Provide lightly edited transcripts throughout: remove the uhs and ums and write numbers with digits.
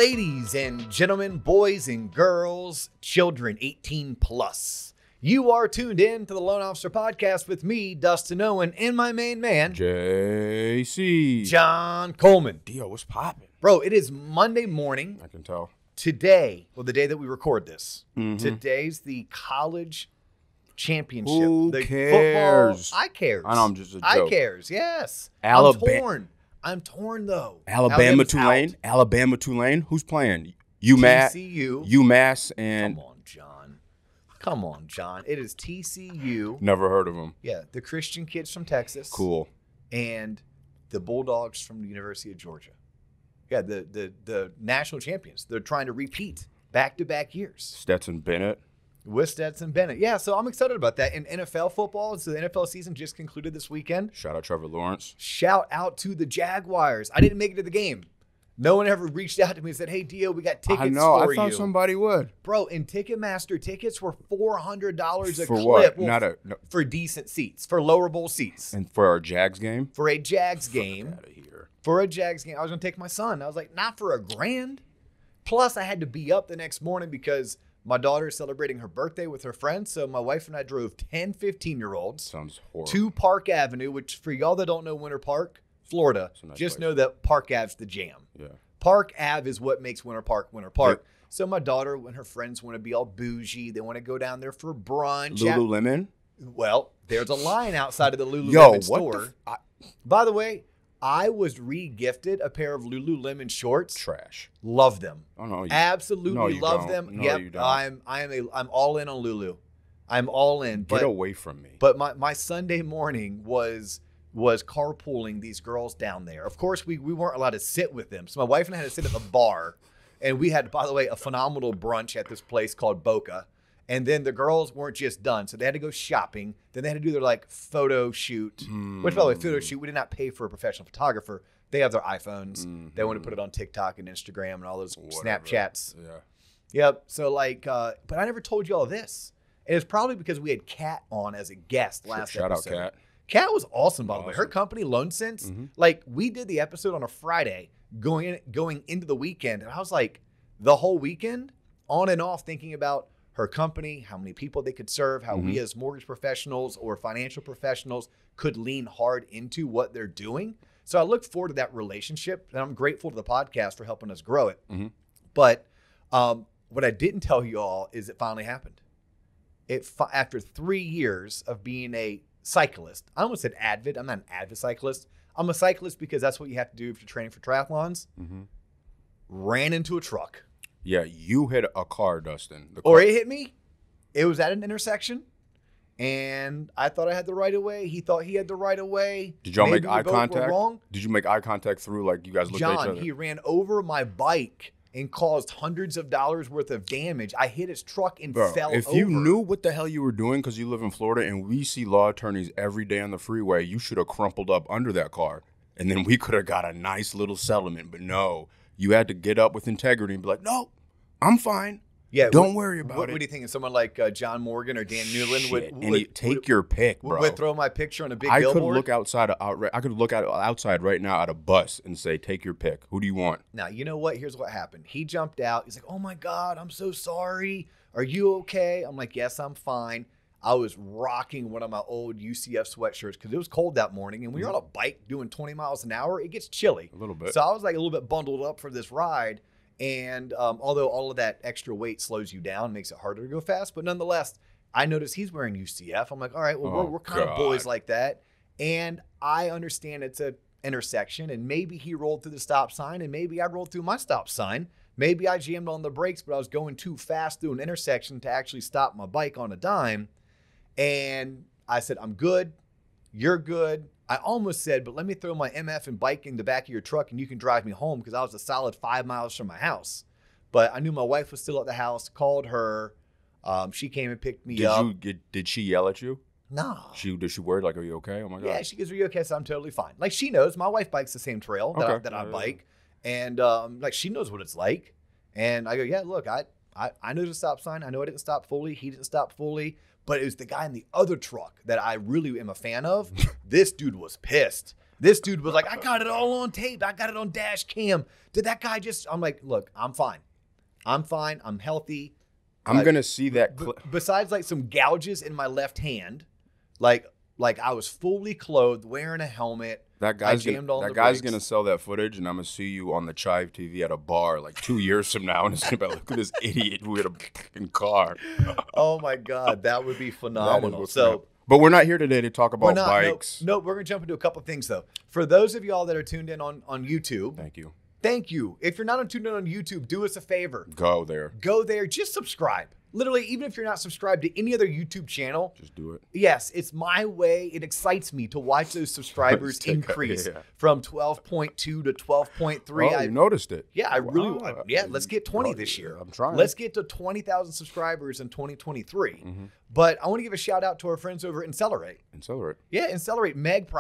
Ladies and gentlemen, boys and girls, children 18 plus. You are tuned in to the Loan Officer Podcast with me, Dustin Owen, and my main man, JC. John Coleman. Dio, what's popping? Bro, it is Monday morning. I can tell. Today, well, the day that we record this, today's the college championship. Who the cares? Football, I cares. I know, I'm just a joke. I cares, yes. I'm torn, though. Alabama, Tulane. Tulane. Who's playing? UMass, and... Come on, John. It is TCU. Never heard of them. Yeah, the Christian kids from Texas. Cool. And the Bulldogs from the University of Georgia. Yeah, the national champions. They're trying to repeat back-to-back years. Stetson Bennett. With Stetson Bennett. Yeah, so I'm excited about that. In NFL football, so the NFL season just concluded this weekend. Shout out Trevor Lawrence. Shout out to the Jaguars. I didn't make it to the game. No one ever reached out to me and said, hey, Dio, we got tickets for you. I know. I thought somebody would. Bro, in Ticketmaster, tickets were $400 a for clip. What? Well, for decent seats, for lower bowl seats. And for our Jags game? For a Jags game. Fuck outta here. For a Jags game. I was going to take my son. I was like, not for $1,000. Plus, I had to be up the next morning because my daughter is celebrating her birthday with her friends. So my wife and I drove 10 15-year-olds Sounds horrible. to Park Avenue, which for y'all that don't know Winter Park, Florida, nice just place. Know that Park Ave's the jam. Yeah. Park Ave is what makes Winter Park Winter Park. Yep. So my daughter and her friends want to be all bougie. They want to go down there for brunch. Lululemon? Well, there's a line outside of the Lululemon store. What By the way, I was re-gifted a pair of Lululemon shorts. Trash. Love them. Oh, no. Absolutely you love don't. them. No, yep. you don't. I'm all in on Lulu. I'm all in. Get away from me. But my Sunday morning was carpooling these girls down there. Of course, we weren't allowed to sit with them. So my wife and I had to sit at the bar. And we had, by the way, a phenomenal brunch at this place called Boca. And then the girls weren't just done. So they had to go shopping. Then they had to do their photo shoot. Which, by the way, photo shoot, we did not pay for a professional photographer. They have their iPhones. They want to put it on TikTok and Instagram and all those Snapchats. Yeah. Yep. So but I never told you all this. And it's probably because we had Kat on as a guest last episode. Shout out Kat. Kat was awesome, by the way. Her company, Loan Sense, we did the episode on a Friday going into the weekend. And I was like, the whole weekend, on and off, thinking about her company, how many people they could serve, how we as mortgage professionals or financial professionals could lean hard into what they're doing. So I look forward to that relationship, and I'm grateful to the podcast for helping us grow it. But what I didn't tell you all is it finally happened. After 3 years of being a cyclist, I almost said avid. I'm not an avid cyclist. I'm a cyclist because that's what you have to do if you're training for triathlons. Ran into a truck. Yeah, you hit a car, Dustin. Or it hit me. It was at an intersection, and I thought I had the right of way. He thought he had the right of way. Did y'all make eye both were contact? wrong. Did you make eye contact through, you guys looked at each other? John, he ran over my bike and caused hundreds of dollars worth of damage. I hit his truck and fell over. If you knew what the hell you were doing because you live in Florida and we see law attorneys every day on the freeway, you should have crumpled up under that car. And then we could have got a nice little settlement. But no, you had to get up with integrity and be like, no, I'm fine. Yeah, don't worry about it. What do you think of someone like John Morgan or Dan Newland would take your pick, bro? Would throw my picture on a big billboard? billboard? I could look outside right now at a bus and say, take your pick. Who do you want? Now, you know what? Here's what happened. He jumped out. He's like, oh, my God, I'm so sorry. Are you okay? I'm like, yes, I'm fine. I was rocking one of my old UCF sweatshirts because it was cold that morning. And when you're on a bike doing 20 miles an hour, it gets chilly. A little bit. So I was a little bit bundled up for this ride. And although all of that extra weight slows you down, makes it harder to go fast. But nonetheless, I noticed he's wearing UCF. I'm like, all right, well, we're kind of boys like that. And I understand it's an intersection. And maybe he rolled through the stop sign. And maybe I rolled through my stop sign. Maybe I jammed on the brakes, but I was going too fast through an intersection to actually stop my bike on a dime. And I said, I'm good. You're good. I almost said, but let me throw my MF and bike in the back of your truck and you can drive me home because I was a solid 5 miles from my house. But I knew my wife was still at the house, called her. She came and picked me up. Did she yell at you? No. Did she worry are you okay? Oh, my God. Yeah, she goes, are you okay? So I'm totally fine. She knows. My wife bikes the same trail that I bike. And she knows what it's like. And I go, yeah, look, I know the stop sign. I know I didn't stop fully. He didn't stop fully. But it was the guy in the other truck that I really am a fan of. This dude was pissed. This dude was like, I got it all on tape. I got it on dash cam. Did that guy just, I'm like, look, I'm fine. I'm healthy. I'm going to see that. Besides like some gouges in my left hand, like I was fully clothed, wearing a helmet. That guy's gonna sell that footage, and I'm gonna see you on the Chive TV at a bar like 2 years from now, and it's gonna be like, look at this idiot with a fucking car. Oh my God, that would be phenomenal. So, but we're not here today to talk about bikes. No, we're gonna jump into a couple of things though. For those of y'all that are tuned in on YouTube, thank you. If you're not tuned in on YouTube, do us a favor. Go there. Just subscribe. Literally, even if you're not subscribed to any other YouTube channel, just do it. Yes, it's my way. It excites me to watch those subscribers increase from 12.2 to 12.3. Oh, you noticed it. Yeah, I really want. Yeah, let's get 20 this year. I'm trying. Let's get to 20,000 subscribers in 2023. Mm-hmm. But I want to give a shout out to our friends over at Accelerate. Yeah, Accelerate. Meg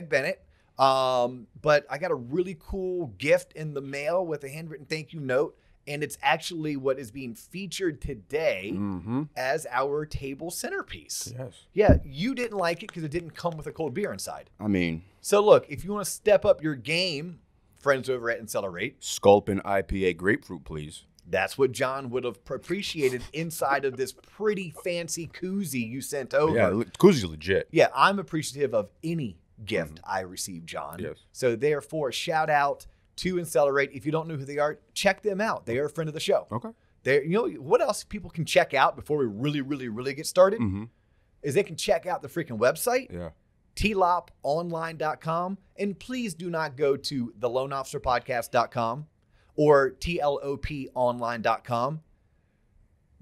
Bennett. But I got a really cool gift in the mail with a handwritten thank you note. And it's actually what is being featured today as our table centerpiece. Yes. Yeah, you didn't like it because it didn't come with a cold beer inside. I mean. So look, if you want to step up your game, friends over at Accelerate. Sculpin IPA grapefruit, please. That's what John would have appreciated inside of this pretty fancy koozie you sent over. Yeah, koozie's legit. Yeah, I'm appreciative of any gift I receive, John. Yes. So therefore, shout out to Accelerate. If you don't know who they are, check them out. They are a friend of the show. Okay. You know what else people can check out before we really get started? Is they can check out the freaking website. Yeah. TLOPonline.com. And please do not go to theloanofficerpodcast.com or TLOPonline.com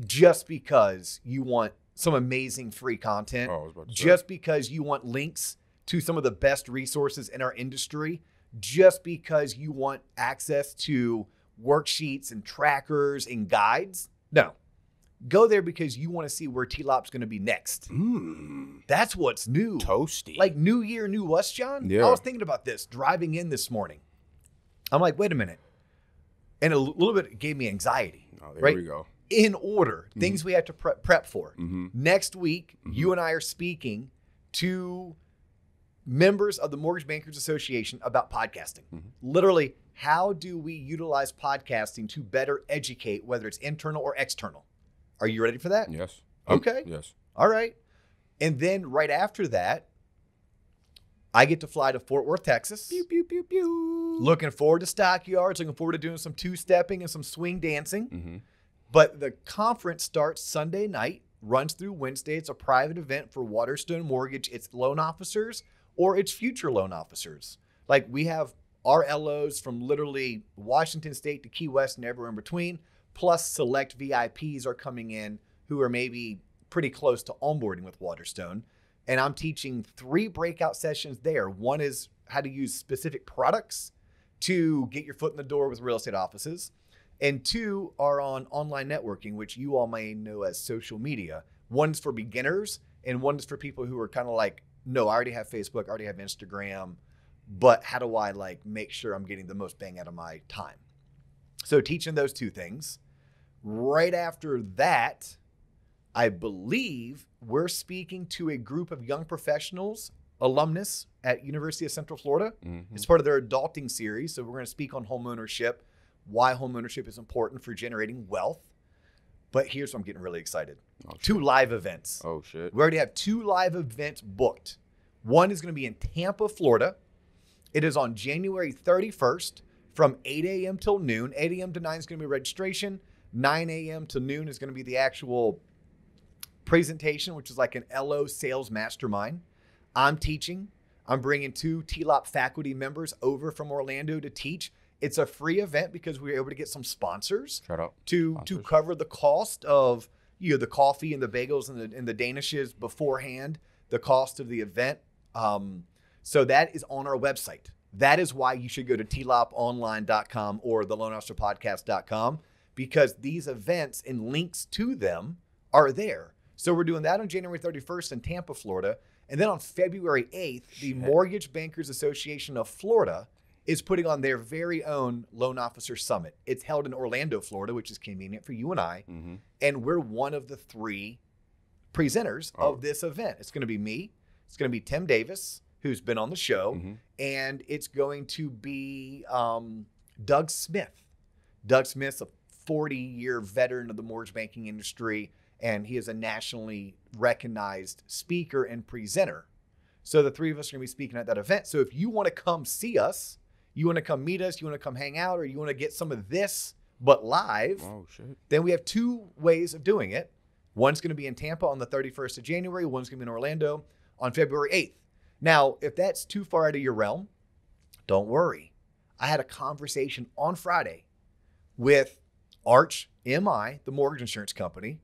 just because you want some amazing free content. Just because you want links to some of the best resources in our industry. Just because you want access to worksheets and trackers and guides. No. Go there because you want to see where TLOP's going to be next. That's what's new. Toasty. Like new year, new us, John. Yeah. I was thinking about this driving in this morning. I'm like, wait a minute. And a little bit gave me anxiety. Oh, there we go. In order, things we have to prep for. Next week, you and I are speaking to members of the Mortgage Bankers Association about podcasting. Literally, how do we utilize podcasting to better educate, whether it's internal or external? Are you ready for that? Yes. Okay. Yes. All right. And then right after that, I get to fly to Fort Worth, Texas. Pew, pew, pew, pew. Looking forward to stockyards. Looking forward to doing some two-stepping and some swing dancing. But the conference starts Sunday night, runs through Wednesday. It's a private event for Waterstone Mortgage. It's loan officers or it's future loan officers. Like we have our LOs from literally Washington State to Key West and everywhere in between, plus select VIPs are coming in who are maybe pretty close to onboarding with Waterstone. And I'm teaching 3 breakout sessions there. One is how to use specific products to get your foot in the door with real estate offices. And 2 are on online networking, which you all may know as social media. One's for beginners and one's for people who are kind of like, no, I already have Facebook, I already have Instagram, but how do I like make sure I'm getting the most bang out of my time? So teaching those 2 things. Right after that, I believe we're speaking to a group of young professionals, alumnus at University of Central Florida. It's part of their adulting series. So we're going to speak on homeownership, why homeownership is important for generating wealth. But here's what I'm getting really excited. 2 live events. Oh, shit. We already have 2 live events booked. One is going to be in Tampa, Florida. It is on January 31st from 8 a.m. till noon. 8 a.m. to 9 is going to be registration. 9 a.m. to noon is going to be the actual presentation, which is like an LO sales mastermind. I'm teaching. I'm bringing 2 TLOP faculty members over from Orlando to teach. It's a free event because we were able to get some sponsors to cover the cost of the coffee and the bagels and the danishes beforehand, the cost of the event. So that is on our website. That is why you should go to tloponline.com or theloanofficerpodcast.com because these events and links to them are there. So we're doing that on January 31st in Tampa, Florida. And then on February 8th, the Mortgage Bankers Association of Florida is putting on their very own Loan Officer Summit. It's held in Orlando, Florida, which is convenient for you and I. And we're one of the 3 presenters of this event. It's going to be me. It's going to be Tim Davis, who's been on the show. and it's going to be Doug Smith. Doug Smith's a 40-year veteran of the mortgage banking industry, and he is a nationally recognized speaker and presenter. So the three of us are going to be speaking at that event. So if you want to come see us, you want to come meet us, you want to come hang out, or you want to get some of this but live, then we have two ways of doing it. One's going to be in Tampa on the 31st of January. One's going to be in Orlando on February 8th. Now, if that's too far out of your realm, don't worry. I had a conversation on Friday with Arch MI, the mortgage insurance company,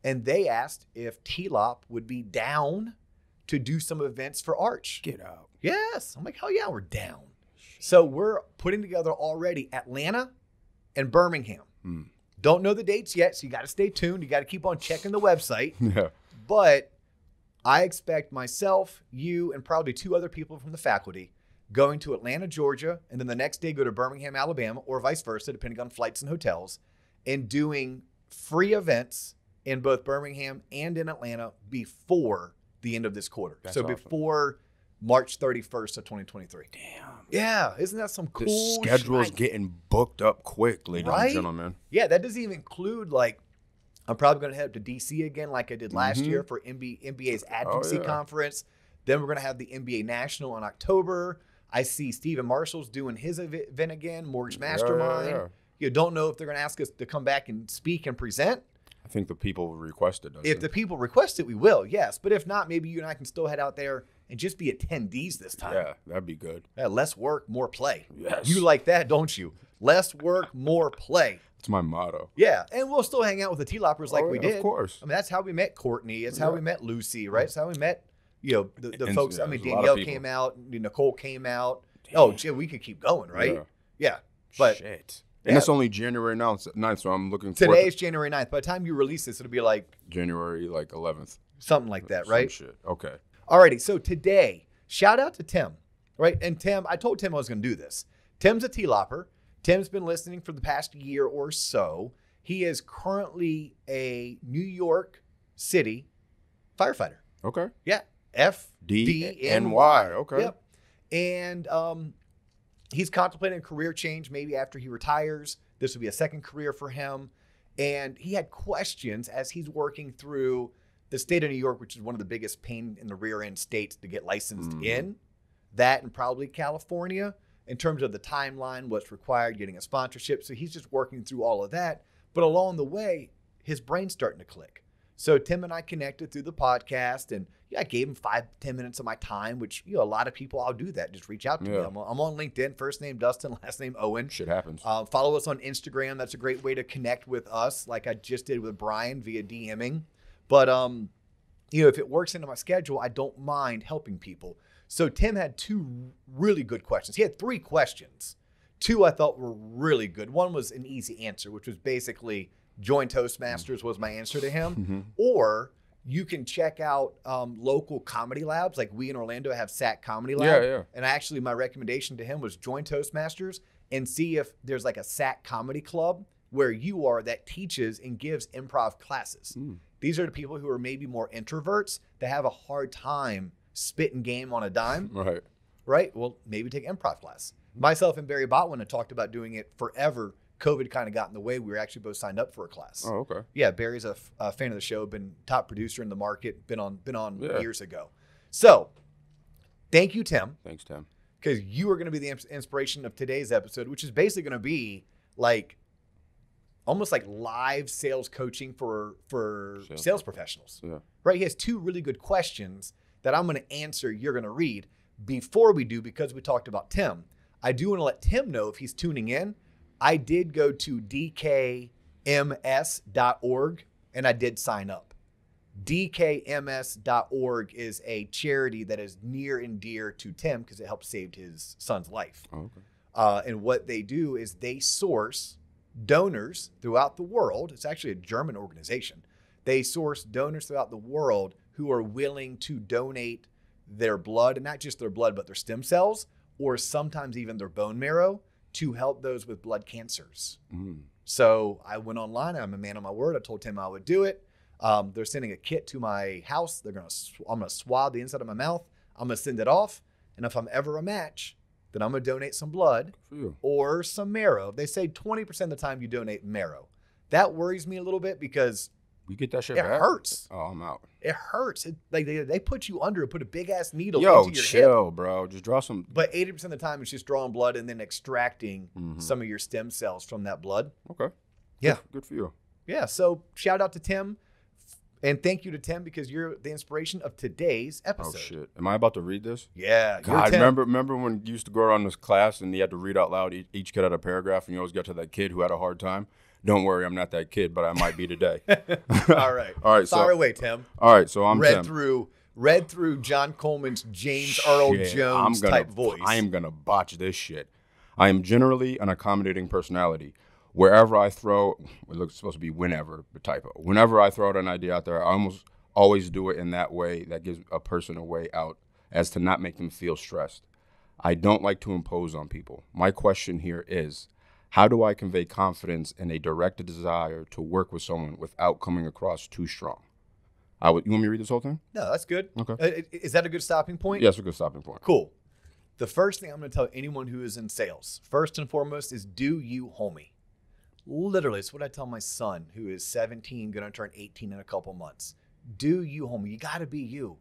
and they asked if TLOP would be down to do some events for Arch. Get out. Yes. I'm like, hell yeah, we're down. So we're putting together already Atlanta and Birmingham. Don't know the dates yet, so you got to stay tuned. You got to keep on checking the website. Yeah. But I expect myself, you, and probably two other people from the faculty going to Atlanta, Georgia, and then the next day go to Birmingham, Alabama, or vice versa, depending on flights and hotels, and doing free events in both Birmingham and in Atlanta before the end of this quarter. That's so awesome. Before March 31st of 2023. Damn. Yeah, isn't that some cool The schedule's shit? getting booked up quick, ladies and gentlemen. Yeah, that doesn't even include, like, I'm probably going to head up to DC again like I did last year for NBA's advocacy conference. Then we're going to have the NBA National in October. I see Stephen Marshall's doing his event again, Mortgage Mastermind. Yeah. You don't know if they're going to ask us to come back and speak and present. I think the people requested us. If the people request it, we will, yes. But if not, maybe you and I can still head out there and just be attendees this time. Yeah, that'd be good. Yeah, less work, more play. Yes. You like that, don't you? Less work, more play. That's my motto. Yeah, and we'll still hang out with the T-Loppers like we did. Of course. I mean, that's how we met Courtney. It's how we met Lucy, right? It's how we met, the And folks. yeah, I mean, there's a lot of Danielle people. came out, Nicole came out. Oh, gee, we could keep going, right? Yeah. But Shit. And it's only January 9th, so I'm looking forward today is January 9th. By the time you release this, it'll be like January 11th. something like that, right? Some shit. Okay. Alrighty, so today, shout out to Tim, right? And Tim, I told Tim I was going to do this. Tim's a T-Lopper. Tim's been listening for the past year or so. He is currently a New York City firefighter. Okay. Yeah. FDNY. Okay. Yep. And he's contemplating a career change maybe after he retires. This will be a second career for him. And he had questions as he's working through the state of New York, which is one of the biggest pain in the rear end states to get licensed in. That and probably California in terms of the timeline, what's required, getting a sponsorship. So he's just working through all of that. But along the way, his brain's starting to click. So Tim and I connected through the podcast, and I gave him 5-10 minutes of my time, which, a lot of people, I'll do that. Just reach out to me. I'm on LinkedIn, first name Dustin, last name Owen. Shit happens. Follow us on Instagram. That's a great way to connect with us, like I just did with Brian via DMing. But, if it works into my schedule, I don't mind helping people. So Tim had two really good questions. He had 3 questions. 2 I thought were really good. One was an easy answer, which was basically join Toastmasters was my answer to him. Or you can check out local comedy labs. Like we in Orlando have SAC Comedy Lab. Yeah. And actually my recommendation to him was join Toastmasters and see if there's like a SAC comedy club where you are that teaches and gives improv classes. These are the people who are maybe more introverts that have a hard time spitting game on a dime. Right? Well, maybe take an improv class. Myself and Barry Botwin had talked about doing it forever. COVID kind of got in the way. We were actually both signed up for a class. Oh, okay. Yeah, Barry's a fan of the show, been top producer in the market, been on years ago. So, thank you, Tim. Thanks, Tim. Because you are going to be the inspiration of today's episode, which is basically going to be like almost like live sales coaching for sales professionals. Yeah. Right? He has 2 really good questions that I'm going to answer. You're going to read. Before we do, because we talked about Tim, I do want to let Tim know if he's tuning in. I did go to dkms.org and I did sign up. dkms.org is a charity that is near and dear to Tim because it helped save his son's life. Oh, okay. And what they do is they source donors throughout the world. It's actually a German organization. They source donors throughout the world who are willing to donate their blood, and not just their blood, but their stem cells, or sometimes even their bone marrow to help those with blood cancers. So I went online. I'm a man of my word. I told Tim I would do it. They're sending a kit to my house. I'm going to swab the inside of my mouth. I'm going to send it off. And if I'm ever a match, then I'm going to donate some blood Good. or some marrow. They say 20% of the time you donate marrow. That worries me a little bit because You get that shit it back? hurts. Oh, I'm out. It hurts. They put you under, put a big ass needle Yo, into your chill, hip. bro. Just draw some. But 80% of the time it's just drawing blood and then extracting Mhm. some of your stem cells from that blood. Okay. Yeah. Good for you. Yeah. So shout out to Tim. And thank you to Tim because you're the inspiration of today's episode. Oh, shit. Am I about to read this? Yeah. God, remember when you used to go around this class and you had to read out loud each kid had a paragraph and you always got to that kid who had a hard time? Don't worry, I'm not that kid, but I might be today. All right. All right. Fire away, Tim. All right. So I'm Tim. Read through John Coleman's James Earl Jones type voice. I am going to botch this shit. I am generally an accommodating personality. Wherever I throw, it's supposed to be whenever, the typo. Whenever I throw out an idea out there, I almost always do it in that way that gives a person a way out as to not make them feel stressed. I don't like to impose on people. My question here is, how do I convey confidence and a direct desire to work with someone without coming across too strong? You want me to read this whole thing? No, that's good. Okay. Is that a good stopping point? Yes, a good stopping point. Cool. The first thing I'm going to tell anyone who is in sales, first and foremost, is do you, homie. Literally, it's what I tell my son, who is 17, going to turn 18 in a couple months. Do you, homie. You got to be you,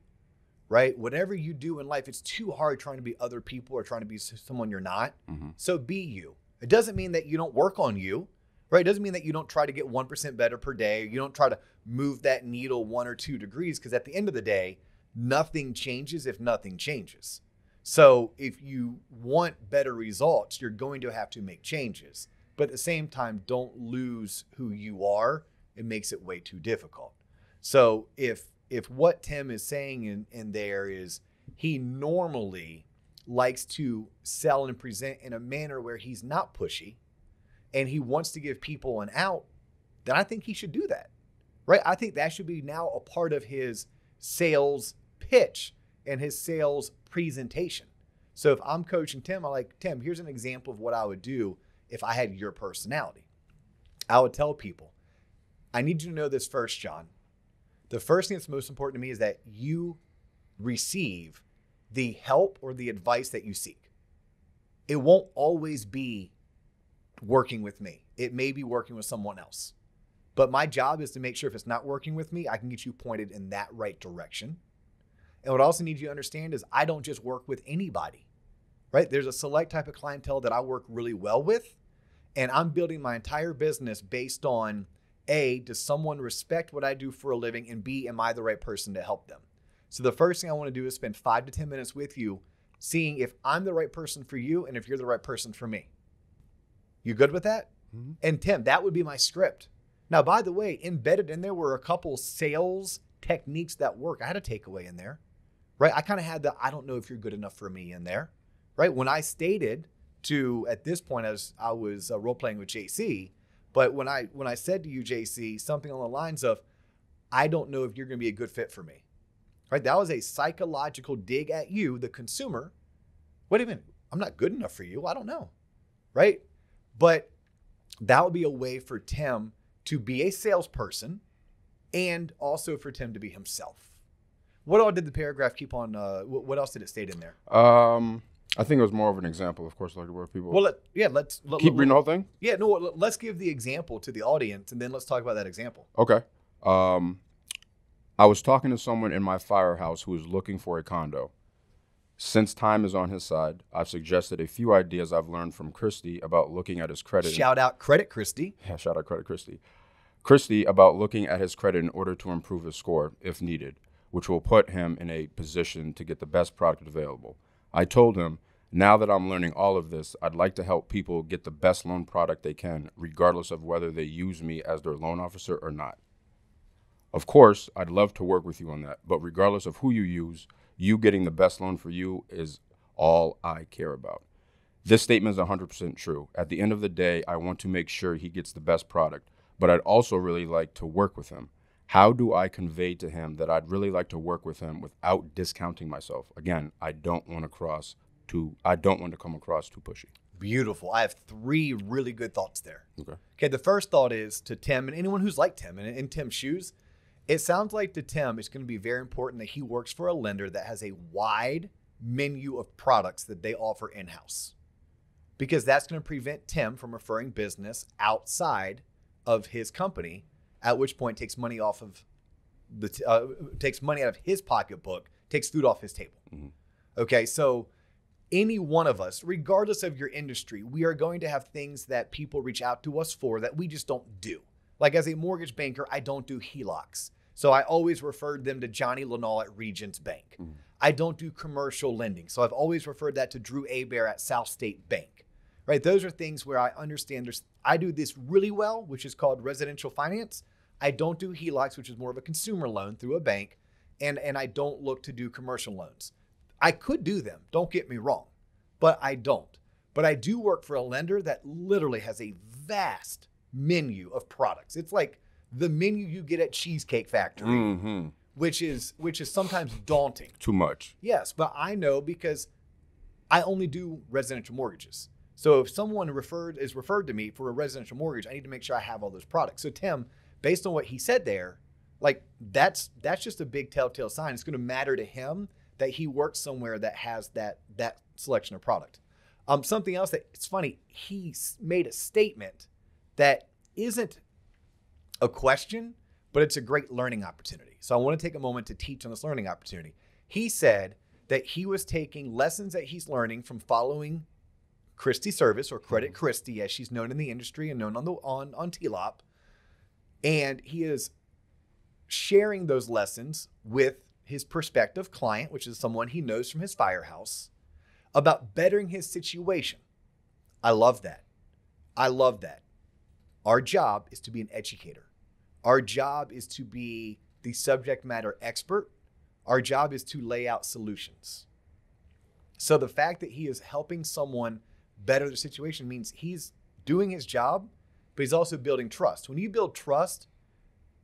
right? Whatever you do in life, it's too hard trying to be other people or trying to be someone you're not. Mm-hmm. So be you. It doesn't mean that you don't work on you, right? It doesn't mean that you don't try to get 1% better per day. You don't try to move that needle 1 or 2 degrees, because at the end of the day, nothing changes if nothing changes. So if you want better results, you're going to have to make changes. But at the same time, don't lose who you are. It makes it way too difficult. So if what Tim is saying in there is he normally likes to sell and present in a manner where he's not pushy and he wants to give people an out, then I think he should do that, right? I think that should be now a part of his sales pitch and his sales presentation. So if I'm coaching Tim, I'm like, Tim, here's an example of what I would do if I had your personality. I would tell people, I need you to know this first, John. The first thing that's most important to me is that you receive the help or the advice that you seek. It won't always be working with me. It may be working with someone else. But my job is to make sure if it's not working with me, I can get you pointed in that right direction. And what I also need you to understand is I don't just work with anybody, right? There's a select type of clientele that I work really well with. And I'm building my entire business based on A, does someone respect what I do for a living? And B, am I the right person to help them? So the first thing I want to do is spend 5 to 10 minutes with you, seeing if I'm the right person for you and if you're the right person for me. You good with that? Mm-hmm. And Tim, that would be my script. Now, by the way, embedded in there were a couple sales techniques that work. I had a takeaway in there, right? I kind of had the, I don't know if you're good enough for me in there, right? When I stated to, at this point, as I was role-playing with JC, but when I said to you, JC, something along the lines of, I don't know if you're going to be a good fit for me, right? That was a psychological dig at you, the consumer. Wait a minute, I'm not good enough for you. I don't know, right? But that would be a way for Tim to be a salesperson and also for Tim to be himself. What all did the paragraph keep on? What else did it state in there? I think it was more of an example, of course, like where people. Well, let's keep reading the whole thing. Yeah, no, let's give the example to the audience, and then let's talk about that example. Okay. I was talking to someone in my firehouse who is looking for a condo. Since time is on his side, I've suggested a few ideas I've learned from Christy about looking at his credit. Shout out Credit Christy. Yeah, shout out Credit Christy. Christy about looking at his credit in order to improve his score, if needed, which will put him in a position to get the best product available. I told him, now that I'm learning all of this, I'd like to help people get the best loan product they can, regardless of whether they use me as their loan officer or not. Of course, I'd love to work with you on that, but regardless of who you use, you getting the best loan for you is all I care about. This statement is 100% true. At the end of the day, I want to make sure he gets the best product, but I'd also really like to work with him. How do I convey to him that I'd really like to work with him without discounting myself? Again, I don't want to come across too pushy. Beautiful. I have 3 really good thoughts there. Okay. The first thought is to Tim and anyone who's like Tim and in Tim's shoes. It sounds like to Tim, it's going to be very important that he works for a lender that has a wide menu of products that they offer in-house, because that's going to prevent Tim from referring business outside of his company, at which point takes money off of takes money out of his pocketbook, takes food off his table. Mm-hmm. Okay, so any one of us, regardless of your industry, we are going to have things that people reach out to us for that we just don't do. Like as a mortgage banker, I don't do HELOCs. So I always referred them to Johnny Lenall at Regions Bank. Mm-hmm. I don't do commercial lending. So I've always referred that to Drew Abear at South State Bank, right? Those are things where I understand I do this really well, which is called residential finance. I don't do HELOCs, which is more of a consumer loan through a bank. And I don't look to do commercial loans. I could do them, don't get me wrong, but I don't. But I do work for a lender that literally has a vast menu of products. It's like the menu you get at Cheesecake Factory, mm-hmm. which is sometimes daunting. Too much. Yes, but I know because I only do residential mortgages. So if someone is referred to me for a residential mortgage, I need to make sure I have all those products. So Tim, based on what he said there, like that's just a big telltale sign. It's going to matter to him that he works somewhere that has that selection of product. Something else that it's funny, he made a statement that isn't a question, but it's a great learning opportunity. So I want to take a moment to teach on this learning opportunity. He said that he was taking lessons that he's learning from following Christy Service, or Credit Christy, as she's known in the industry and known on TLOP, and he is sharing those lessons with his prospective client, which is someone he knows from his firehouse, about bettering his situation. I love that. I love that. Our job is to be an educator. Our job is to be the subject matter expert. Our job is to lay out solutions. So the fact that he is helping someone better their situation means he's doing his job, but he's also building trust. When you build trust,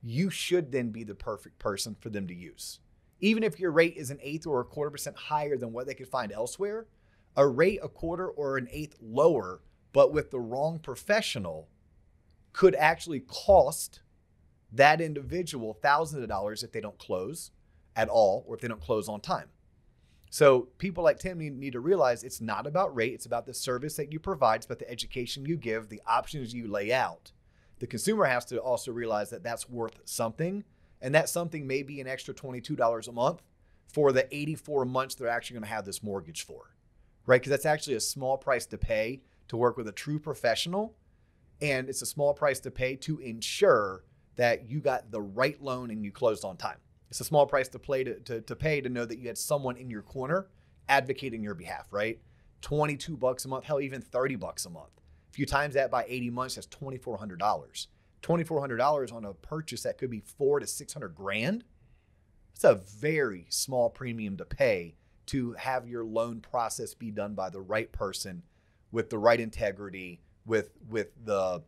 you should then be the perfect person for them to use. Even if your rate is an eighth or a 1/4% higher than what they could find elsewhere, a rate a 1/4 or an eighth lower, but with the wrong professional, could actually cost that individual thousands of dollars if they don't close at all, or if they don't close on time. So people like Tim need to realize it's not about rate. It's about the service that you provide. It's about the education you give, the options you lay out. The consumer has to also realize that that's worth something. And that something may be an extra $22 a month for the 84 months they're actually going to have this mortgage for, right? Because that's actually a small price to pay to work with a true professional. And it's a small price to pay to ensure that you got the right loan and you closed on time. It's a small price to pay to know that you had someone in your corner advocating your behalf, right? $22 a month, hell, even $30 a month. If you times that by 80 months, that's $2,400. $2,400 on a purchase that could be $400,000 to $600,000. It's a very small premium to pay to have your loan process be done by the right person with the right integrity, with the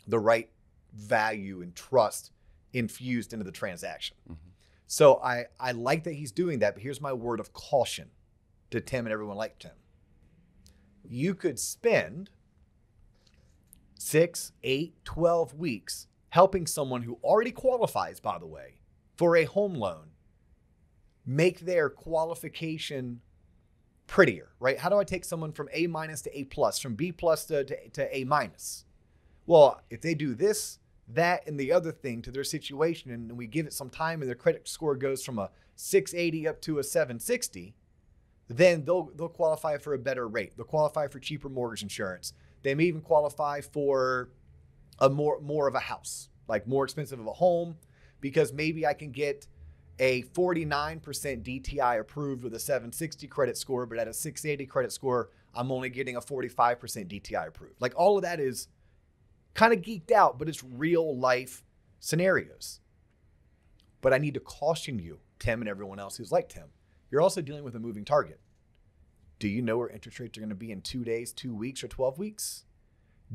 right value and trust infused into the transaction. Mm-hmm. So I like that he's doing that, but here's my word of caution to Tim and everyone like Tim. You could spend 6, 8, 12 weeks helping someone who already qualifies, by the way, for a home loan, make their qualification prettier, right? How do I take someone from A- to A+, from B+ to A-? Well, if they do this, that, and the other thing to their situation, and we give it some time and their credit score goes from a 680 up to a 760, then they'll qualify for a better rate. They'll qualify for cheaper mortgage insurance. They may even qualify for a more of a house, like more expensive of a home, because maybe I can get a 49% DTI approved with a 760 credit score, but at a 680 credit score, I'm only getting a 45% DTI approved. Like all of that is kind of geeked out, but it's real life scenarios. But I need to caution you, Tim, and everyone else who's like Tim. You're also dealing with a moving target. Do you know where interest rates are going to be in 2 days, 2 weeks, or 12 weeks?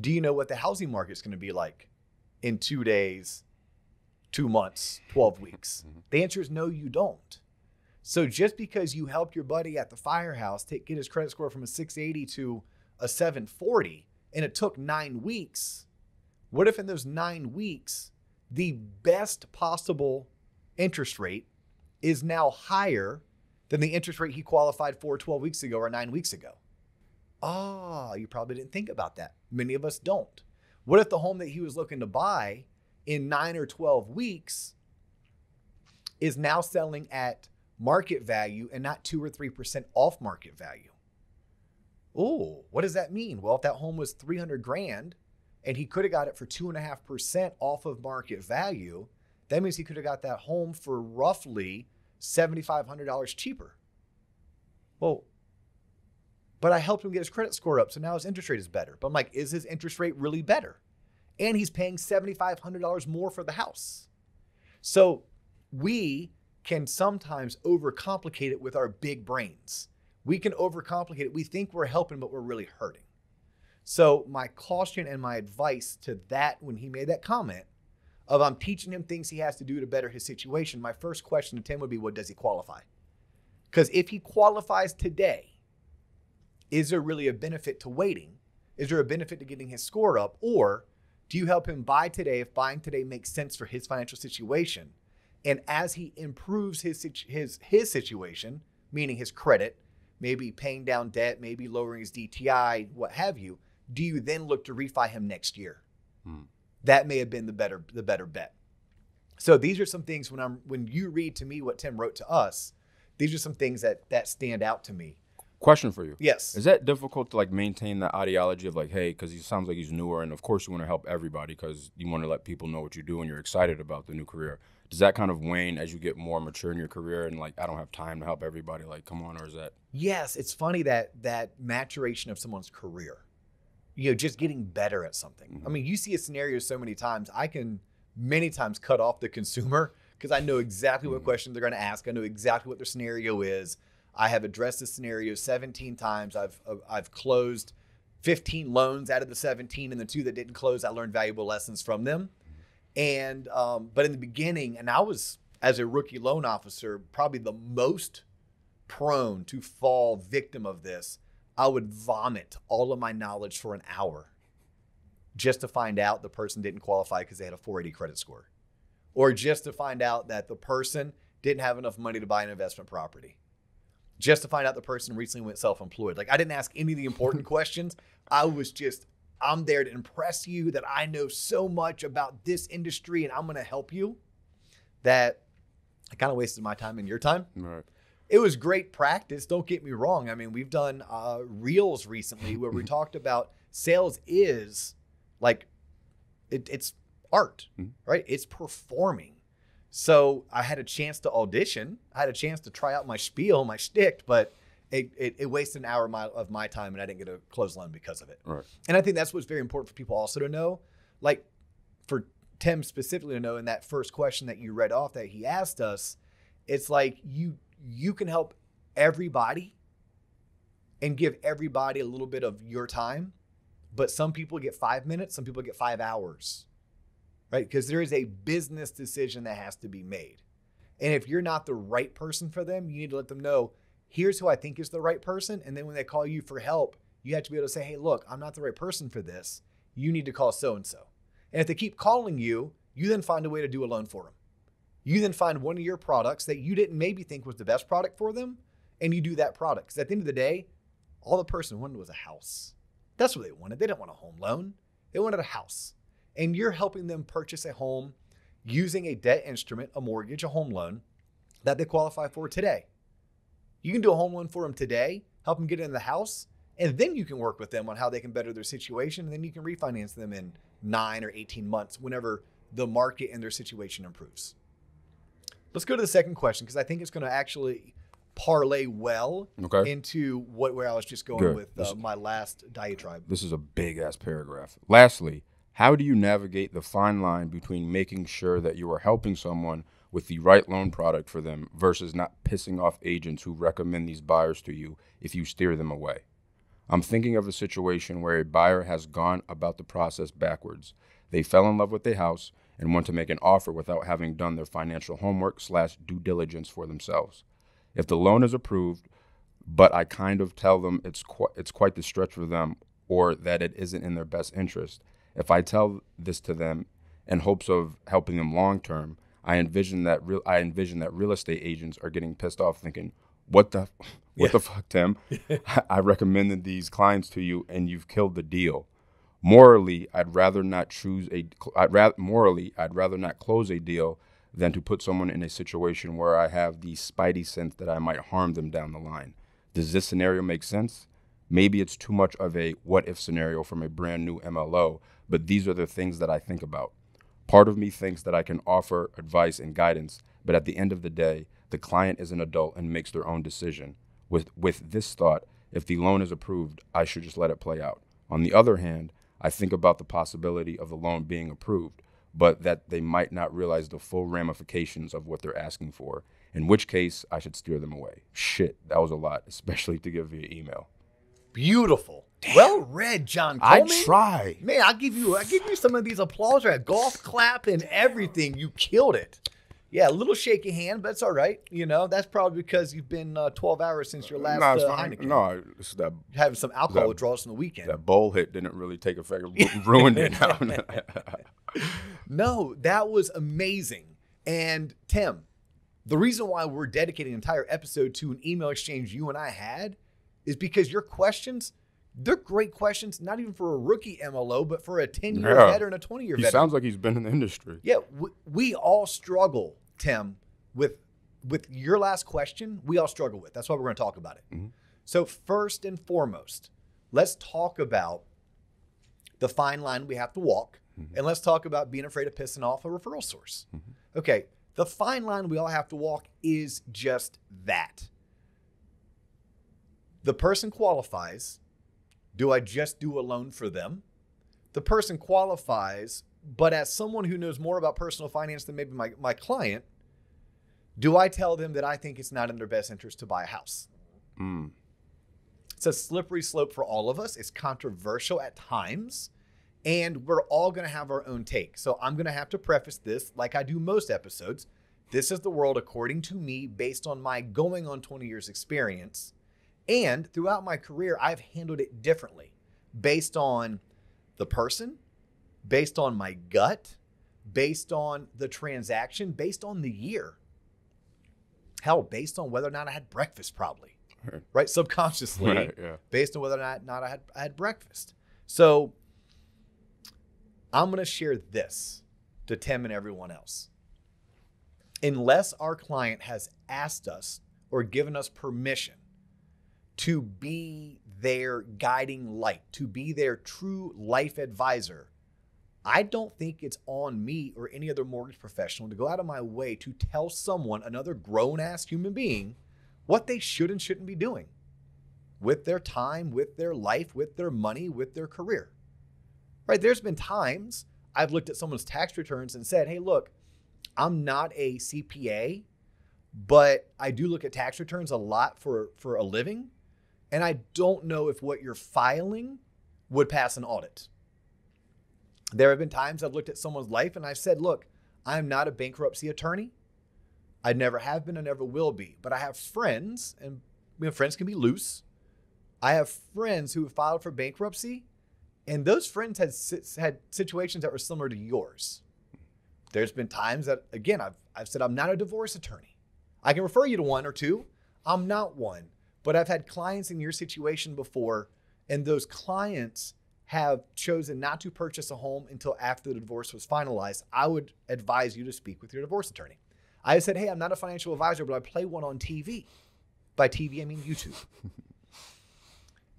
Do you know what the housing market's going to be like in 2 days, 2 months, 12 weeks? The answer is no, you don't. So just because you helped your buddy at the firehouse get his credit score from a 680 to a 740, and it took 9 weeks, what if in those 9 weeks, the best possible interest rate is now higher than the interest rate he qualified for 12 weeks ago or 9 weeks ago. You probably didn't think about that. Many of us don't. What if the home that he was looking to buy in 9 or 12 weeks is now selling at market value and not 2 or 3% off market value? Oh, what does that mean? Well, if that home was $300,000 and he could have got it for 2.5% off of market value, that means he could have got that home for roughly $7,500 cheaper. Well, but I helped him get his credit score up, so now his interest rate is better. But I'm like, is his interest rate really better? And he's paying $7,500 more for the house. So we can sometimes overcomplicate it with our big brains. We can overcomplicate it. We think we're helping, but we're really hurting. So my caution and my advice to that, when he made that comment of I'm teaching him things he has to do to better his situation, my first question to Tim would be, what does he qualify? Because if he qualifies today, is there really a benefit to waiting? Is there a benefit to getting his score up? Or do you help him buy today if buying today makes sense for his financial situation? And as he improves his situation, meaning his credit, maybe paying down debt, maybe lowering his DTI, what have you, do you then look to refi him next year? That may have been the better bet. So these are some things when you read to me what Tim wrote to us, these are some things that stand out to me. Question for you. Yes. Is that difficult to like maintain that ideology of like, hey, because he sounds like he's newer, and of course you want to help everybody because you want to let people know what you do and you're excited about the new career. Does that kind of wane as you get more mature in your career and like, I don't have time to help everybody, like, come on, or is that? Yes, it's funny that maturation of someone's career, just getting better at something. Mm-hmm. I mean, you see a scenario so many times, I can many times cut off the consumer because I know exactly what questions they're going to ask. I know exactly what their scenario is. I have addressed this scenario 17 times. I've closed 15 loans out of the 17, and the 2 that didn't close, I learned valuable lessons from them. And but in the beginning, and I was, as a rookie loan officer, probably the most prone to fall victim of this. I would vomit all of my knowledge for an hour just to find out the person didn't qualify because they had a 480 credit score, or just to find out that the person didn't have enough money to buy an investment property, just to find out the person recently went self-employed. Like, I didn't ask any of the important questions. I'm there to impress you that I know so much about this industry and I'm going to help you, that I kind of wasted my time and your time. Right. It was great practice. Don't get me wrong. I mean, we've done reels recently where we talked about sales is like, it's art, right? It's performing. So I had a chance to audition. I had a chance to try out my spiel, my shtick, but it wasted an hour of my time, and I didn't get a closed loan because of it. Right. And I think that's what's very important for people also to know. Like, for Tim specifically to know in that first question that you read off that he asked us, it's like you can help everybody and give everybody a little bit of your time, but some people get 5 minutes, some people get 5 hours. Right? Because there is a business decision that has to be made. And if you're not the right person for them, you need to let them know, here's who I think is the right person. And then when they call you for help, you have to be able to say, hey, look, I'm not the right person for this. You need to call so-and-so. And if they keep calling you, you then find a way to do a loan for them. You then find one of your products that you didn't maybe think was the best product for them, and you do that product. Because at the end of the day, all the person wanted was a house. That's what they wanted. They didn't want a home loan. They wanted a house. And you're helping them purchase a home using a debt instrument, a mortgage, a home loan that they qualify for today. You can do a home loan for them today, help them get into the house, and then you can work with them on how they can better their situation, and then you can refinance them in 9 or 18 months whenever the market and their situation improves. Let's go to the second question, because I think it's going to actually parlay well into where I was just going with my last diatribe. This is a big-ass paragraph. Lastly, how do you navigate the fine line between making sure that you are helping someone with the right loan product for them versus not pissing off agents who recommend these buyers to you if you steer them away? I'm thinking of a situation where a buyer has gone about the process backwards. They fell in love with a house and want to make an offer without having done their financial homework / due diligence for themselves. If the loan is approved, but I kind of tell them it's quite the stretch for them, or that it isn't in their best interest, if I tell this to them in hopes of helping them long term, I envision that real estate agents are getting pissed off thinking, What the fuck, Tim? I recommended these clients to you, and you've killed the deal. Morally, I'd rather not close a deal than to put someone in a situation where I have the spidey sense that I might harm them down the line. Does this scenario make sense? Maybe it's too much of a what-if scenario from a brand new MLO, but these are the things that I think about. Part of me thinks that I can offer advice and guidance, but at the end of the day, the client is an adult and makes their own decision. With this thought, if the loan is approved, I should just let it play out. On the other hand, I think about the possibility of the loan being approved, but that they might not realize the full ramifications of what they're asking for, in which case I should steer them away. Shit, that was a lot, especially to give via email. Beautiful. Damn. Well read, John Coleman. I try. Man, I give you some of these applause, right? Golf clap and everything. You killed it. Yeah, a little shaky hand, but it's all right. You know, that's probably because you've been 12 hours since your last Heineken. No, it's that having some alcohol withdrawals on the weekend. That bowl hit didn't really take effect. Ruined it now. No, that was amazing. And Tim, the reason why we're dedicating an entire episode to an email exchange you and I had is because your questions, they're great questions, not even for a rookie MLO, but for a 10-year veteran, a 20-year veteran. He sounds like he's been in the industry. Yeah, we all struggle, Tim, with your last question. We all struggle with. That's why we're going to talk about it. Mm-hmm. So first and foremost, let's talk about the fine line we have to walk, mm-hmm. and let's talk about being afraid of pissing off a referral source. Mm-hmm. Okay, the fine line we all have to walk is just that. The person qualifies. Do I just do a loan for them? The person qualifies, but as someone who knows more about personal finance than maybe my client, do I tell them that I think it's not in their best interest to buy a house? Mm. It's a slippery slope for all of us. It's controversial at times, and we're all going to have our own take. So I'm going to have to preface this like I do most episodes. This is the world according to me, based on my going on 20 years experience. And throughout my career, I've handled it differently based on the person, based on my gut, based on the transaction, based on the year. Hell, based on whether or not I had breakfast, probably, right? Subconsciously, right, yeah. Based on whether or not I had breakfast. So I'm going to share this to Tim and everyone else. Unless our client has asked us or given us permission to be their guiding light, to be their true life advisor, I don't think it's on me or any other mortgage professional to go out of my way to tell someone, another grown-ass human being, what they should and shouldn't be doing with their time, with their life, with their money, with their career. Right? There's been times I've looked at someone's tax returns and said, hey, look, I'm not a CPA, but I do look at tax returns a lot for a living. And I don't know if what you're filing would pass an audit. There have been times I've looked at someone's life and I've said, look, I'm not a bankruptcy attorney. I never have been, I never will be. But I have friends, and friends can be loose. I have friends who have filed for bankruptcy, and those friends had situations that were similar to yours. There's been times that, again, I've said, I'm not a divorce attorney. I can refer you to one or two. I'm not one. But I've had clients in your situation before, and those clients have chosen not to purchase a home until after the divorce was finalized. I would advise you to speak with your divorce attorney. I said, hey, I'm not a financial advisor, but I play one on TV. By TV, I mean YouTube.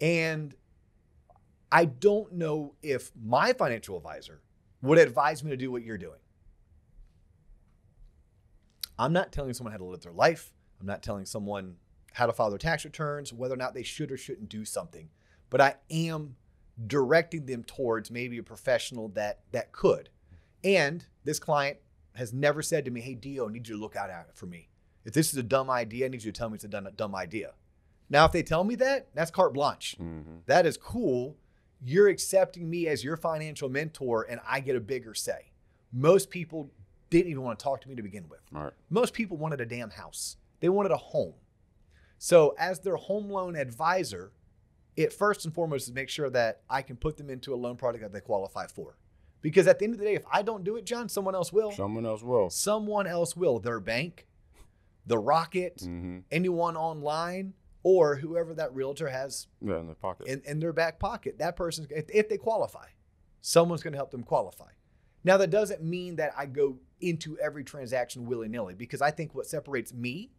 And I don't know if my financial advisor would advise me to do what you're doing. I'm not telling someone how to live their life. I'm not telling someone how to file their tax returns, whether or not they should or shouldn't do something. But I am directing them towards maybe a professional that could. And this client has never said to me, hey, Dio, I need you to look out at it for me. If this is a dumb idea, I need you to tell me it's a dumb idea. Now, if they tell me that, that's carte blanche. Mm-hmm. That is cool. You're accepting me as your financial mentor, and I get a bigger say. Most people didn't even want to talk to me to begin with. Right. Most people wanted a damn house. They wanted a home. So as their home loan advisor, it first and foremost is make sure that I can put them into a loan product that they qualify for. Because at the end of the day, if I don't do it, John, someone else will. Someone else will. Someone else will. Their bank, the Rocket, anyone online, or whoever that realtor has in their pocket, in their back pocket. That person, if they qualify, someone's going to help them qualify. Now, that doesn't mean that I go into every transaction willy-nilly, because I think what separates me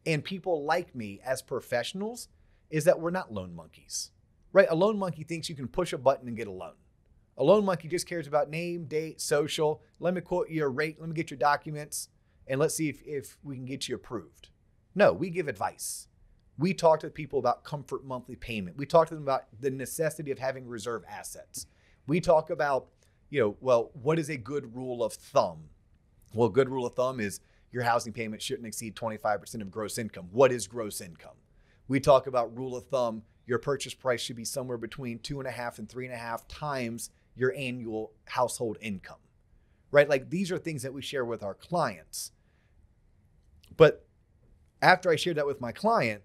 and people like me as professionals is that we're not loan monkeys, right? A loan monkey thinks you can push a button and get a loan. A loan monkey just cares about name, date, social. Let me quote you a rate. Let me get your documents, and let's see if we can get you approved. No, we give advice. We talk to people about comfort monthly payment. We talk to them about the necessity of having reserve assets. We talk about, what is a good rule of thumb? Well, a good rule of thumb is your housing payment shouldn't exceed 25% of gross income. What is gross income? We talk about rule of thumb. Your purchase price should be somewhere between 2.5 and 3.5 times your annual household income, right? Like, these are things that we share with our clients. But after I shared that with my client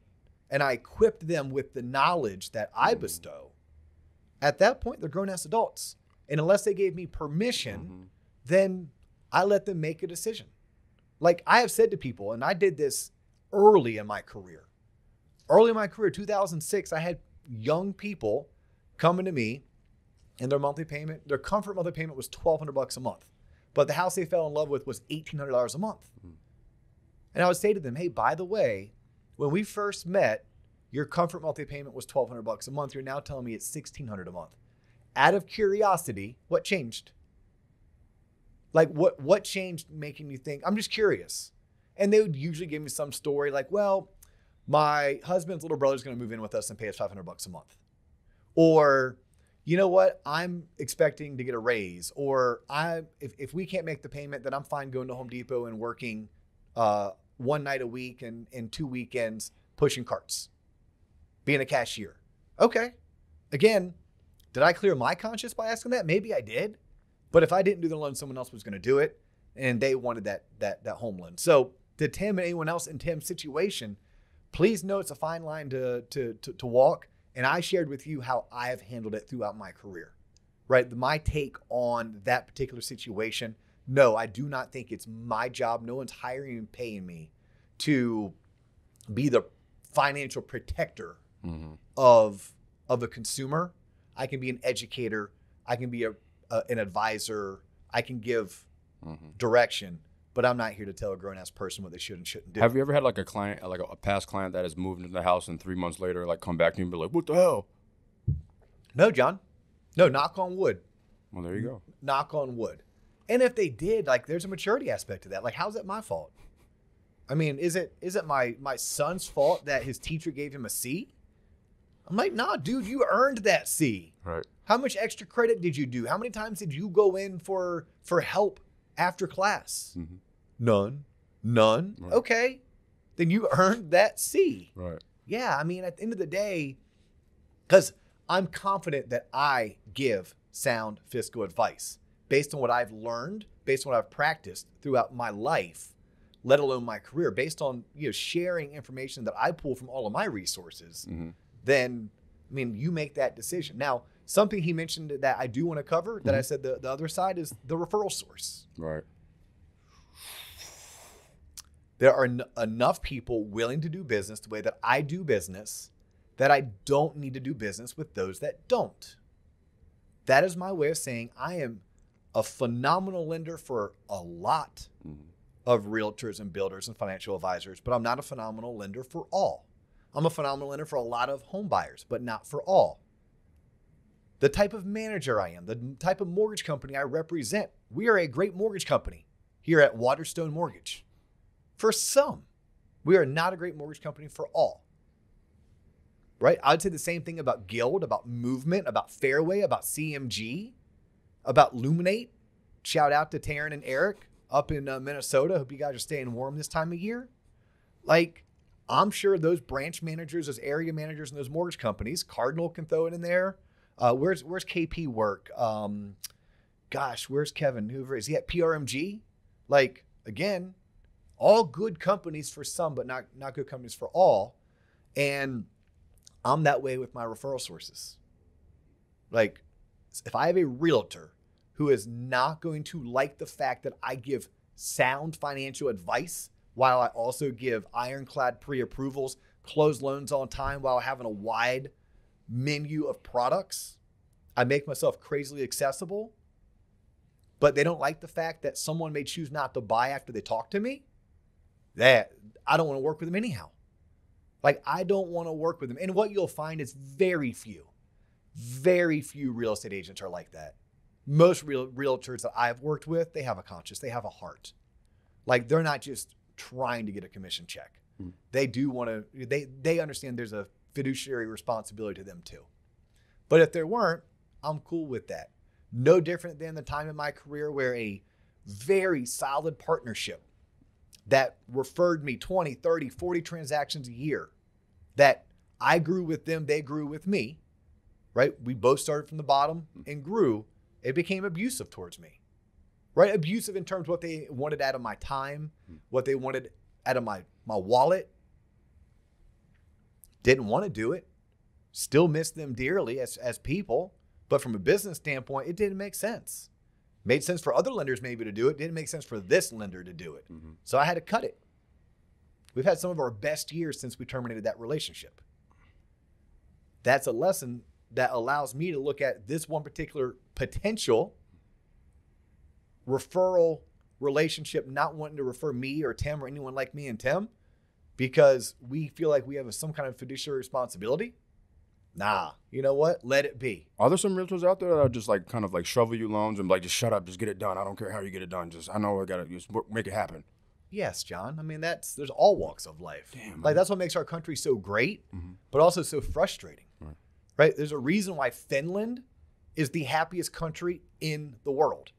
and I equipped them with the knowledge that I bestow, at that point, they're grown-ass adults. And unless they gave me permission, then I let them make a decision. Like, I have said to people, and I did this early in my career. Early in my career, 2006, I had young people coming to me, and their monthly payment, their comfort monthly payment was $1,200 a month. But the house they fell in love with was $1,800 a month. And I would say to them, hey, by the way, when we first met, your comfort monthly payment was $1,200 a month. You're now telling me it's $1,600 a month. Out of curiosity, what changed? Like, what changed making you think? I'm just curious. And they would usually give me some story like, well, my husband's little brother's going to move in with us and pay us $500 a month. Or, you know what? I'm expecting to get a raise. Or if we can't make the payment, then I'm fine going to Home Depot and working one night a week and 2 weekends pushing carts, being a cashier. Okay. Again, did I clear my conscience by asking that? Maybe I did. But if I didn't do the loan, someone else was going to do it. And they wanted that home loan. So to Tim and anyone else in Tim's situation, please know it's a fine line to walk. And I shared with you how I have handled it throughout my career, right? My take on that particular situation. No, I do not think it's my job. No one's hiring and paying me to be the financial protector of a consumer. I can be an educator. I can be an advisor. I can give direction, but I'm not here to tell a grown-ass person what they should and shouldn't do. Have you ever had like a client, like a past client that has moved into the house and 3 months later, like come back to you and be like, what the hell? No, John. No, knock on wood. Well, there you go. Knock on wood. And if they did, like, there's a maturity aspect to that. Like, how's that my fault? I mean, is it my son's fault that his teacher gave him a C? I'm like, nah, dude, you earned that C. Right. How much extra credit did you do? How many times did you go in for help after class? None. Right. Okay. Then you earned that C. Right. Yeah, I mean, at the end of the day, because I'm confident that I give sound fiscal advice based on what I've learned, based on what I've practiced throughout my life, let alone my career, based on sharing information that I pull from all of my resources. Then, I mean, you make that decision. Now, something he mentioned that I do want to cover, that I said the other side, is the referral source. Right. There are enough people willing to do business the way that I do business that I don't need to do business with those that don't. That is my way of saying I am a phenomenal lender for a lot of realtors and builders and financial advisors, but I'm not a phenomenal lender for all. I'm a phenomenal lender for a lot of home buyers, but not for all. The type of manager I am, the type of mortgage company I represent, we are a great mortgage company here at Waterstone Mortgage. For some, we are not a great mortgage company for all. Right? I'd say the same thing about Guild, about Movement, about Fairway, about CMG, about Luminate. Shout out to Taryn and Eric up in Minnesota. Hope you guys are staying warm this time of year. Like, I'm sure those branch managers, those area managers, and those mortgage companies, Cardinal can throw it in there. Where's KP work? Where's Kevin? Whoever is he at PRMG? Like, again, all good companies for some, but not good companies for all. And I'm that way with my referral sources. Like, if I have a realtor who is not going to like the fact that I give sound financial advice while I also give ironclad pre-approvals, close loans on time while having a wide menu of products. I make myself crazily accessible, but they don't like the fact that someone may choose not to buy after they talk to me. That I don't want to work with them anyhow. Like, I don't want to work with them. And what you'll find is very few real estate agents are like that. Most realtors that I've worked with, they have a conscience, they have a heart. Like, they're not just trying to get a commission check. They do want to, they understand there's a fiduciary responsibility to them too. But if there weren't, I'm cool with that. No different than the time in my career where a very solid partnership that referred me 20, 30, 40 transactions a year, that I grew with them, they grew with me, right? We both started from the bottom and grew. It became abusive towards me, right? Abusive in terms of what they wanted out of my time, what they wanted out of my wallet. Didn't want to do it. Still miss them dearly as people. But from a business standpoint, it didn't make sense. Made sense for other lenders maybe to do it. Didn't make sense for this lender to do it. So I had to cut it. We've had some of our best years since we terminated that relationship. That's a lesson that allows me to look at this one particular potential referral relationship, not wanting to refer me or Tim or anyone like me and Tim because we feel like we have some kind of fiduciary responsibility. Nah, you know what? Let it be. Are there some realtors out there that are just like kind of like shovel you loans and like, just shut up, just get it done. I don't care how you get it done. Just, I know I gotta just make it happen. Yes, John. I mean, there's all walks of life. Damn, like, that's what makes our country so great, but also so frustrating, right? There's a reason why Finland is the happiest country in the world,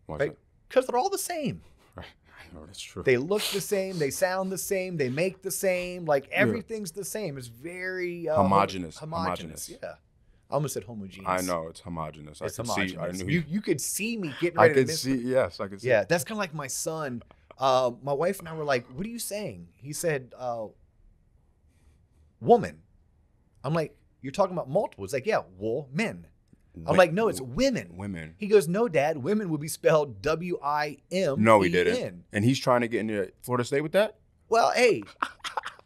right? Because they're all the same. Right. I know, that's true. They look the same. They sound the same. They make the same. Like, everything's the same. It's very homogenous. Yeah. I almost said homogeneous. I know, it's homogenous. It's homogenous. I knew you could see me getting ready to miss it. Yes, I could see. Yeah, that's kind of like my son. My wife and I were like, what are you saying? He said, woman. I'm like, you're talking about multiple. It's like, yeah, men. I'm like, no, it's women. Women. He goes, no, Dad, women would be spelled W-I-M-E-N. No, he didn't. And he's trying to get into Florida State with that? Well, hey,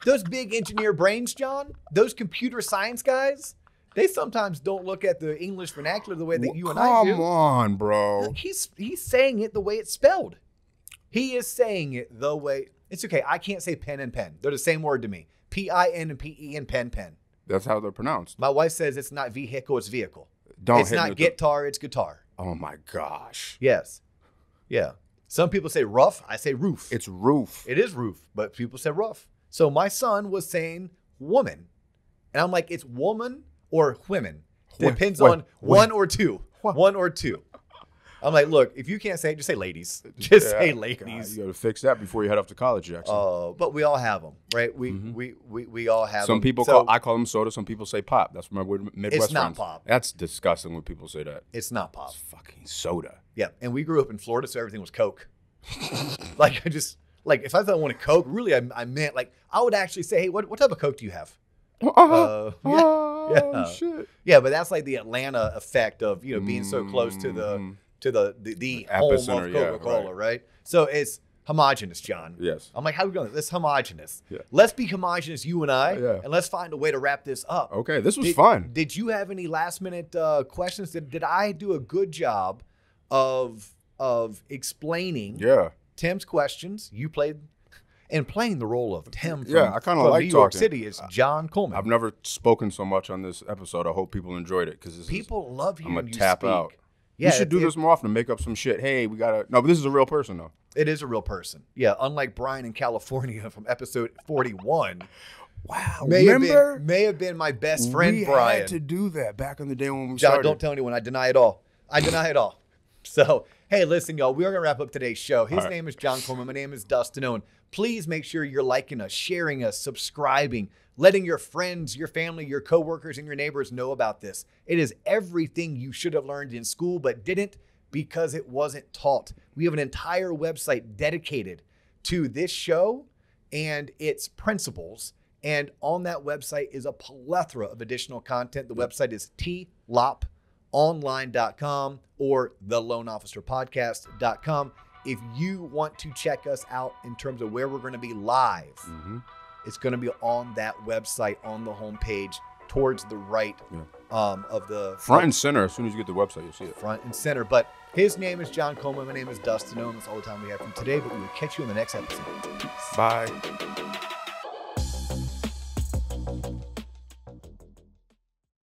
those big engineer brains, John, those computer science guys, they sometimes don't look at the English vernacular the way that you and I do. Come on, bro. He's saying it the way it's spelled. He is saying it the way. It's okay. I can't say pen and pen. They're the same word to me. P-I-N and P-E-N, pen. That's how they're pronounced. My wife says it's not vehicle, it's vehicle. It's not guitar, it's guitar. Oh my gosh. Yes. Yeah. Some people say rough. I say roof. It's roof. It is roof, but people say rough. So my son was saying woman. And I'm like, it's woman or women. Depends on one or two. One or two. I'm like, look, if you can't say it, just say ladies. Just say ladies. God, you got to fix that before you head off to college, Jackson. But we all have them, right? We all have some them. People I call them soda. Some people say pop. That's my word. Midwest It's not friends. pop. That's disgusting when people say that. It's not pop. It's fucking soda. Yeah, and we grew up in Florida, so everything was Coke. Like, if I thought I wanted Coke, really, I meant, like, I would actually say, hey, what type of Coke do you have? Yeah. Shit. Yeah, but that's like the Atlanta effect of, being so close to the home of Coca-Cola, right? So it's homogenous, John. Yes. I'm like, how are we going? Let's homogenous. Yeah. Let's be homogenous, you and I, and let's find a way to wrap this up. Okay, this was fun. Did you have any last minute questions? Did I do a good job of explaining Tim's questions? You playing the role of Tim from, I kind of like New York talking. City is John Coleman. I've never spoken so much on this episode. I hope people enjoyed it because people love hearing I'm you tap speak. Out. Yeah, you should do this more often. Make up some shit. Hey, we gotta. No, but this is a real person though. It is a real person. Yeah, unlike Brian in California from episode 41. Wow, may have been my best friend, Brian. We had to do that back in the day when we John, started. don't tell anyone. I deny it all. So, hey, listen, y'all. We are going to wrap up today's show. His name is John Coleman. My name is Dustin Owen. Please make sure you're liking us, sharing us, subscribing, letting your friends, your family, your coworkers, and your neighbors know about this. It is everything you should have learned in school but didn't because it wasn't taught. We have an entire website dedicated to this show and its principles. And on that website is a plethora of additional content. The website is TLOPonline.com or theloanofficerpodcast.com. if you want to check us out in terms of where we're going to be live, it's going to be on that website on the homepage towards the right of the front and center. As soon as you get the website, you'll see it. Front and center. But his name is John Coleman. My name is Dustin Owen. That's all the time we have from today, but we will catch you in the next episode. Peace. Bye.